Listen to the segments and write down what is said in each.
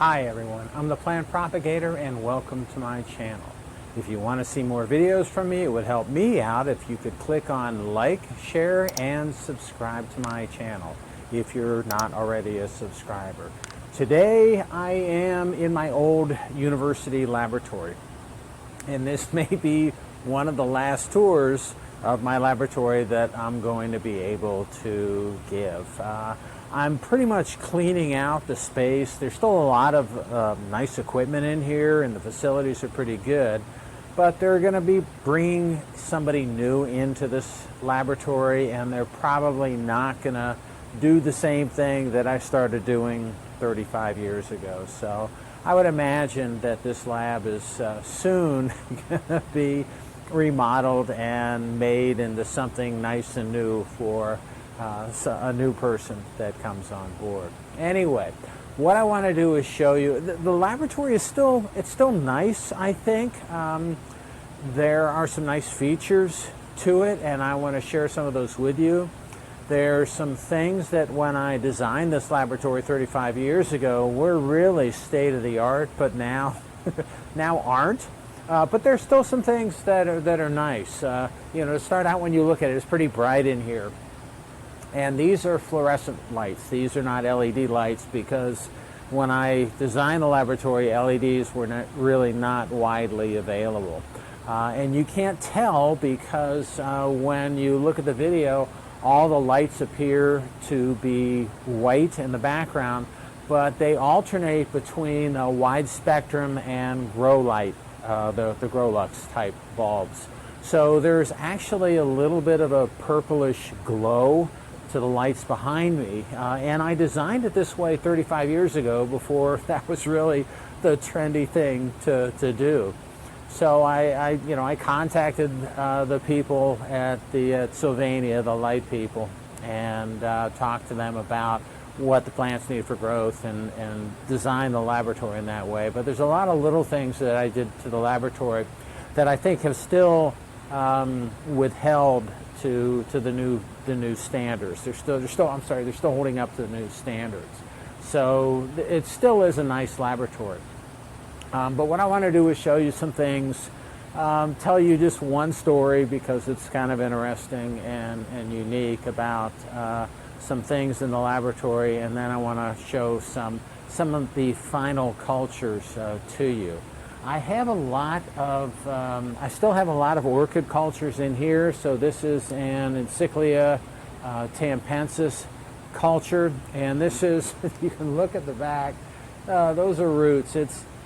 Hi everyone, I'm the plant propagator and welcome to my channel. If you want to see more videos from me, it would help me out if you could click on like, share, and subscribe to my channel if you're not already a subscriber. Today I am in my old university laboratory, and this may be one of the last tours of my laboratory that I'm going to be able to give. I'm pretty much cleaning out the space. There's still a lot of nice equipment in here, and the facilities are pretty good, but they're going to be bringing somebody new into this laboratory, and they're probably not going to do the same thing that I started doing 35 years ago. So I would imagine that this lab is soon going to be remodeled and made into something nice and new for a new person that comes on board. Anyway, what I want to do is show you the laboratory is still nice. I think there are some nice features to it, and I want to share some of those with you. There's some things that when I designed this laboratory 35 years ago were really state-of-the-art, but now aren't. But there's still some things that are nice. To start out, when you look at it, it's pretty bright in here. And these are fluorescent lights. These are not LED lights because when I designed the laboratory, LEDs were not widely available. And you can't tell because when you look at the video, all the lights appear to be white in the background, but they alternate between a wide spectrum and grow light, the Growlux type bulbs. So there's actually a little bit of a purplish glow to the lights behind me, and I designed it this way 35 years ago before that was really the trendy thing to do. So I contacted the people at Sylvania, the light people, and talked to them about what the plants need for growth and design the laboratory in that way. But there's a lot of little things that I did to the laboratory that I think have still withheld to the new standards. They're still holding up to the new standards. So it still is a nice laboratory. But what I want to do is show you some things, tell you just one story because it's kind of interesting and unique about some things in the laboratory, and then I want to show some of the final cultures to you. I have a lot of, I still have a lot of orchid cultures in here. So this is an Encyclia tampensis culture, and this is, you can look at the back, those are roots.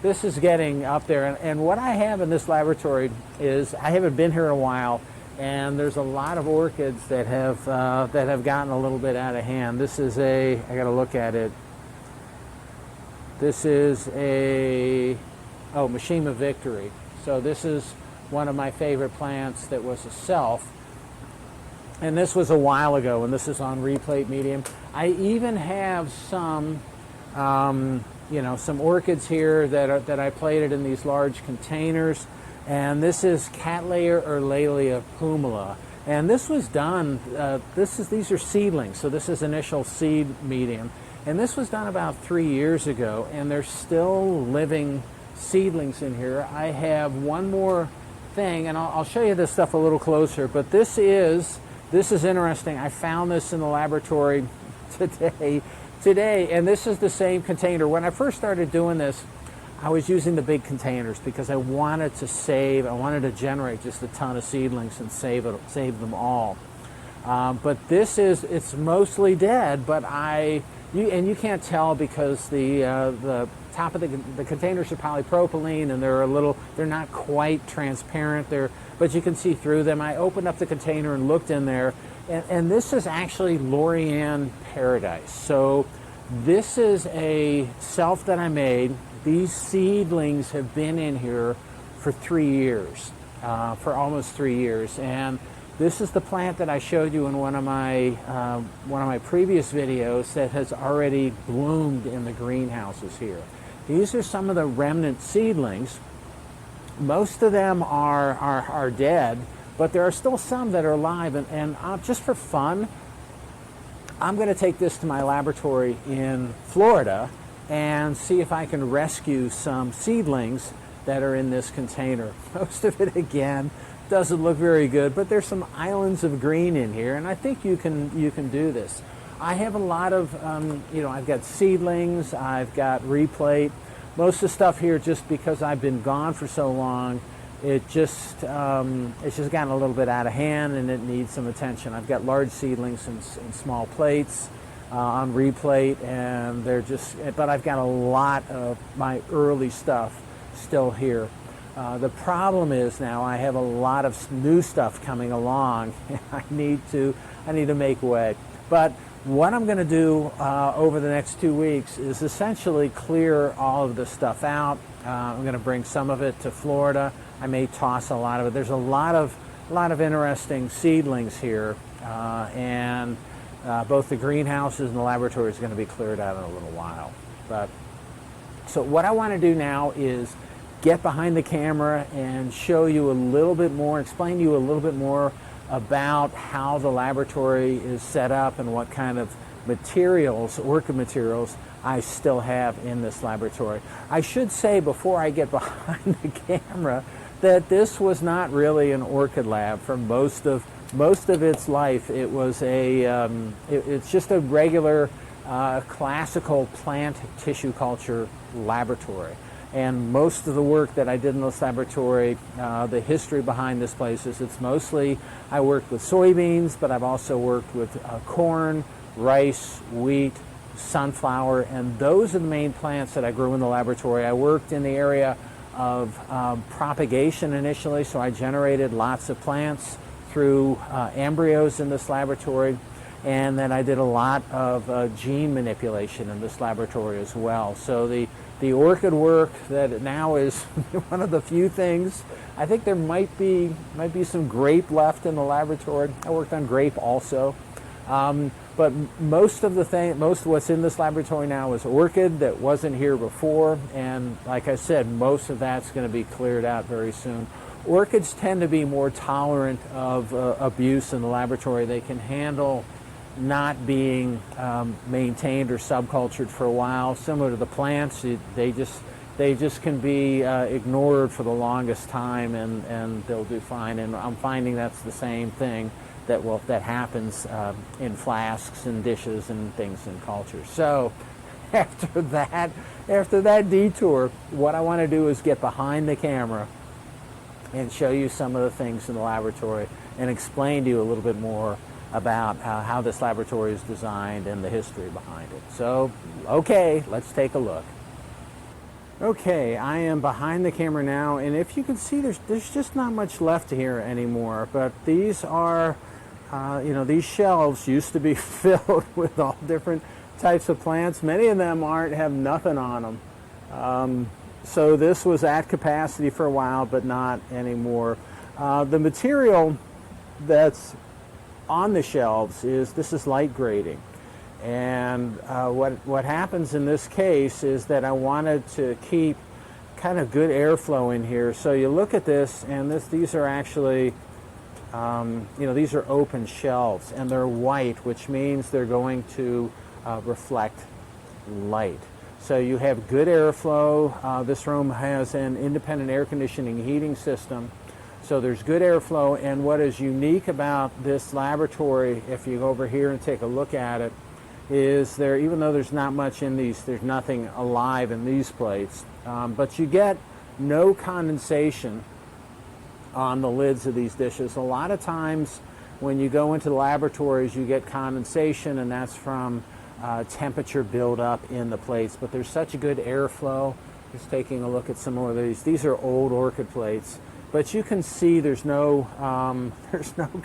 This is getting up there, and what I have in this laboratory is, I haven't been here in a while, and there's a lot of orchids that have gotten a little bit out of hand. This is I gotta look at it. This is Mishima Victory. So this is one of my favorite plants that was a self. And this was a while ago, and this is on replate medium. I even have some, some orchids here that I plated in these large containers. And this is Cattleya or Laelia pumila. And this was done, these are seedlings, so this is initial seed medium. And this was done about 3 years ago, and there's still living seedlings in here. I have one more thing, and I'll show you this stuff a little closer, but this is interesting. I found this in the laboratory today, and this is the same container. When I first started doing this, I was using the big containers because I wanted to generate just a ton of seedlings and save them all. But it's mostly dead, but you can't tell because the top of the containers are polypropylene, and they're not quite transparent there, but you can see through them. I opened up the container and looked in there, and this is actually Lorien Paradise. So this is a self that I made. These seedlings have been in here for 3 years, for almost 3 years, and this is the plant that I showed you in one of my previous videos that has already bloomed in the greenhouses here. These are some of the remnant seedlings. Most of them are dead, but there are still some that are alive. And just for fun, I'm going to take this to my laboratory in Florida and see if I can rescue some seedlings that are in this container. Most of it, again, doesn't look very good, but there's some islands of green in here, and I think you can do this. I have a lot of, I've got seedlings, I've got replate. Most of the stuff here, just because I've been gone for so long, it's just gotten a little bit out of hand, and it needs some attention. I've got large seedlings in small plates on replate, and but I've got a lot of my early stuff still here. The problem is now I have a lot of new stuff coming along, and I need to make way. But what I'm going to do over the next 2 weeks is essentially clear all of this stuff out. I'm going to bring some of it to Florida. I may toss a lot of it. There's a lot of interesting seedlings here, and both the greenhouses and the laboratory is going to be cleared out in a little while. So what I want to do now is get behind the camera and show you a little bit more, explain to you a little bit more about how the laboratory is set up and what kind of materials, orchid materials, I still have in this laboratory. I should say before I get behind the camera that this was not really an orchid lab for most of its life. It was it's just a regular classical plant tissue culture laboratory. And most of the work that I did in this laboratory, the history behind this place is it's mostly, I worked with soybeans, but I've also worked with corn, rice, wheat, sunflower, and those are the main plants that I grew in the laboratory. I worked in the area of propagation initially, so I generated lots of plants through embryos in this laboratory, and then I did a lot of gene manipulation in this laboratory as well. So the orchid work that now is one of the few things. I think there might be some grape left in the laboratory. I worked on grape also. But most of what's in this laboratory now is orchid that wasn't here before, and like I said, most of that's going to be cleared out very soon. Orchids tend to be more tolerant of abuse in the laboratory. They can handle not being maintained or subcultured for a while. Similar to the plants, they just can be ignored for the longest time, and they'll do fine. And I'm finding that's the same thing that happens in flasks and dishes and things in culture. So after that detour, what I want to do is get behind the camera and show you some of the things in the laboratory and explain to you a little bit more about how this laboratory is designed and the history behind it. So, okay, let's take a look. Okay, I am behind the camera now, and if you can see, there's just not much left here anymore, but these are, these shelves used to be filled with all different types of plants. Many of them have nothing on them. So this was at capacity for a while, but not anymore. The material that's on the shelves this is light grading, and what happens in this case is that I wanted to keep kind of good airflow in here. So you look at this, and these are actually these are open shelves, and they're white, which means they're going to reflect light. So you have good airflow. This room has an independent air conditioning heating system. So there's good airflow, and what is unique about this laboratory, if you go over here and take a look at it, is even though there's not much in these, there's nothing alive in these plates, but you get no condensation on the lids of these dishes. A lot of times when you go into the laboratories, you get condensation, and that's from temperature buildup in the plates, but there's such a good airflow. Just taking a look at some more of these. These are old orchid plates. But you can see there's no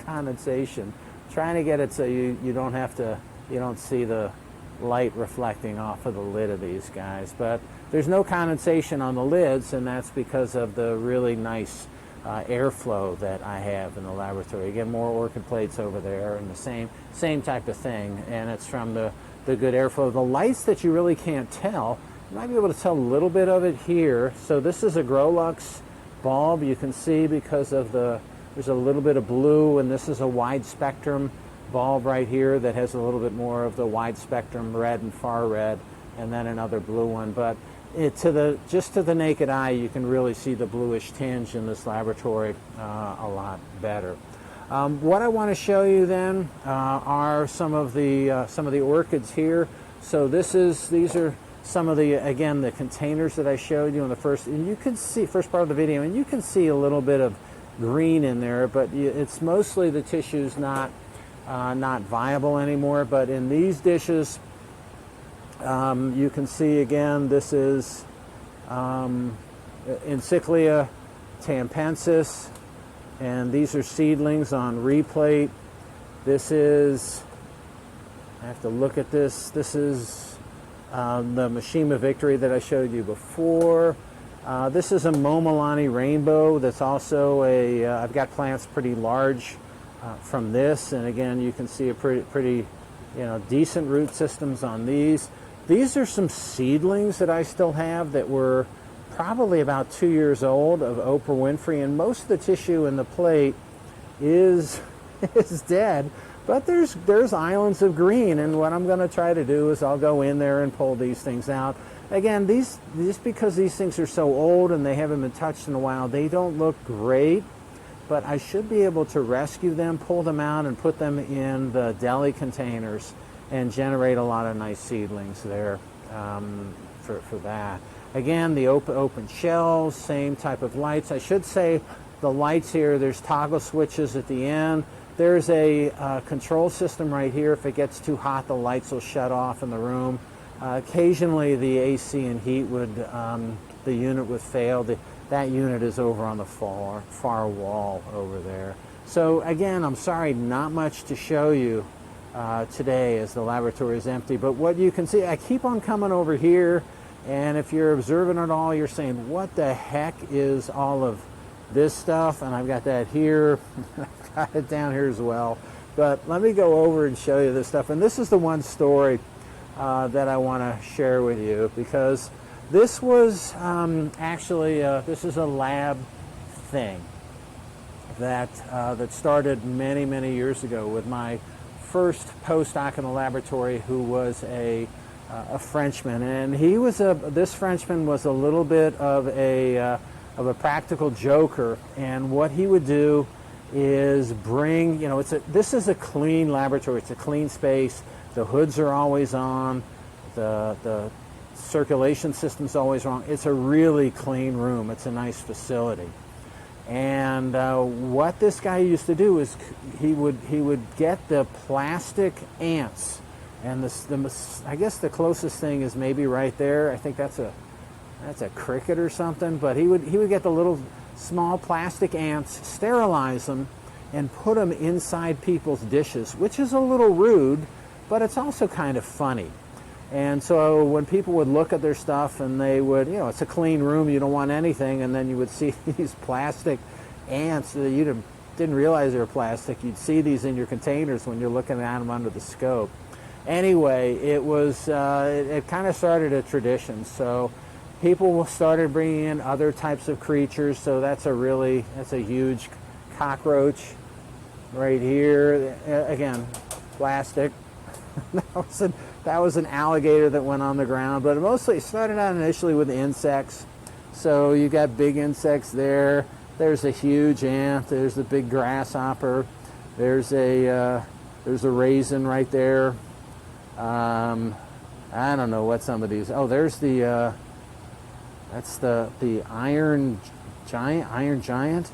condensation. Trying to get it so you don't see the light reflecting off of the lid of these guys. But there's no condensation on the lids, and that's because of the really nice airflow that I have in the laboratory. Again, more orchid plates over there, and the same type of thing, and it's from the good airflow. The lights that you really can't tell, you might be able to tell a little bit of it here. So this is a Growlux Bulb. You can see because of there's a little bit of blue, and this is a wide spectrum bulb right here that has a little bit more of the wide spectrum red and far red. and then another blue one. But just to the naked eye, you can really see the bluish tinge in this laboratory a lot better. What I want to show you then are some of the orchids here. So these are some of the containers that I showed you in the first, and you can see first part of the video, and you can see a little bit of green in there, but it's mostly the tissue's not viable anymore. But in these dishes, you can see again, this is Encyclia tampensis, and these are seedlings on replate. This is, I have to look at this. This is the Mishima Victory that I showed you before. This is a Momolani Rainbow. That's also I've got plants pretty large from this, and again, you can see a pretty decent root systems on these. These are some seedlings that I still have that were probably about 2 years old of Oprah Winfrey, and most of the tissue in the plate is dead, but there's islands of green, and what I'm going to try to do is I'll go in there and pull these things out. Again, just because these things are so old and they haven't been touched in a while, they don't look great, but I should be able to rescue them, pull them out, and put them in the deli containers and generate a lot of nice seedlings there for that. Again, the open shells, same type of lights. I should say the lights here, there's toggle switches at the end. There's a control system right here. If it gets too hot, the lights will shut off in the room. Occasionally the AC and heat would, the unit would fail. That unit is over on the far wall over there. So again, I'm sorry, not much to show you today as the laboratory is empty. But what you can see, I keep on coming over here, and if you're observing it all, you're saying, what the heck is all of this stuff? And I've got that here. I've got it down here as well. But let me go over and show you this stuff. And this is the one story that I want to share with you, because this was actually this is a lab thing that started many years ago with my first postdoc in the laboratory, who was a Frenchman, and this Frenchman was a little bit of a practical joker, and what he would do is bring, this is a clean laboratory, it's a clean space. The hoods are always on, the circulation system's always on. It's a really clean room. It's a nice facility. And what this guy used to do is he would get the plastic ants, and I guess the closest thing is maybe right there. I think that's a cricket or something. But he would get the little small plastic ants, sterilize them, and put them inside people's dishes, which is a little rude, but it's also kind of funny. And so when people would look at their stuff and they would, it's a clean room, you don't want anything, and then you would see these plastic ants that you didn't realize they were plastic. You'd see these in your containers when you're looking at them under the scope. Anyway, it was it kind of started a tradition. So people started bringing in other types of creatures. So that's a huge cockroach right here. Again, plastic. That was an alligator that went on the ground, but it started out initially with insects. So you got big insects there. There's a huge ant. There's a big grasshopper. There's a raisin right there. I don't know what some of these. Oh, there's that's the iron giant.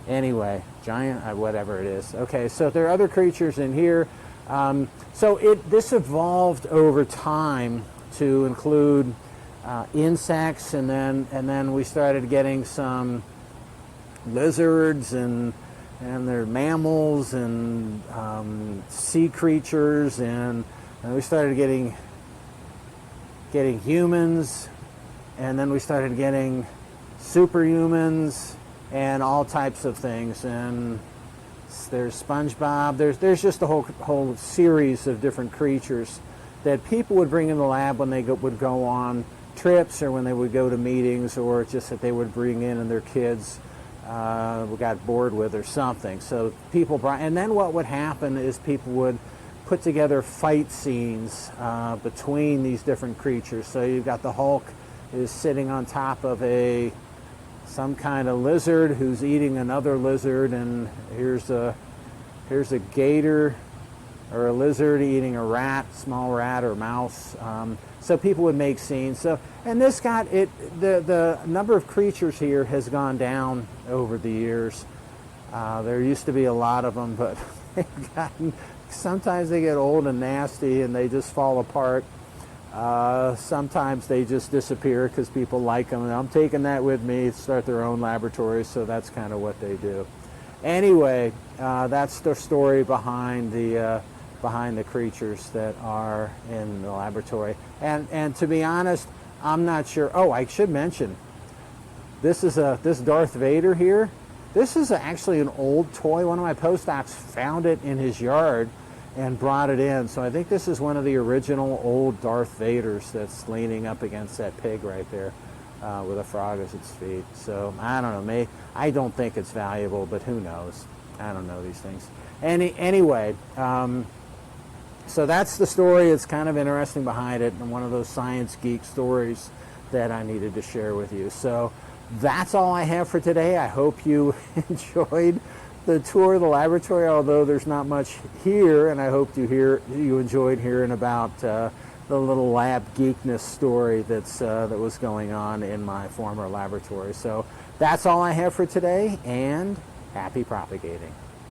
Anyway, giant, whatever it is. Okay, so there are other creatures in here. This evolved over time to include insects, and then we started getting some lizards and they're mammals and sea creatures, and we started getting humans, and then we started getting superhumans and all types of things. And there's SpongeBob. There's just a whole series of different creatures that people would bring in the lab when they would go on trips, or when they would go to meetings, or just that they would bring in and their kids got bored with or something. So people brought, and then what would happen is people would put together fight scenes between these different creatures. So you've got the Hulk is sitting on top of some kind of lizard who's eating another lizard, and here's a gator or a lizard eating a rat, small rat or mouse. So people would make scenes. So, and this got it. The number of creatures here has gone down over the years. There used to be a lot of them, but they've gotten. Sometimes they get old and nasty, and they just fall apart. Sometimes they just disappear because people like them. And I'm taking that with me to start their own laboratories, so that's kind of what they do. Anyway, that's the story behind the creatures that are in the laboratory. And to be honest, I'm not sure. Oh, I should mention, this Darth Vader here. This is actually an old toy. One of my postdocs found it in his yard and brought it in. So I think this is one of the original old Darth Vaders that's leaning up against that pig right there with a frog as its feet. So I don't know. I don't think it's valuable, but who knows? I don't know these things. Anyway, so that's the story. It's kind of interesting behind it, and one of those science geek stories that I needed to share with you. So that's all I have for today. I hope you enjoyed the tour of the laboratory, although there's not much here, and I hope you enjoyed hearing about the little lab geekness story that was going on in my former laboratory. So that's all I have for today, and happy propagating.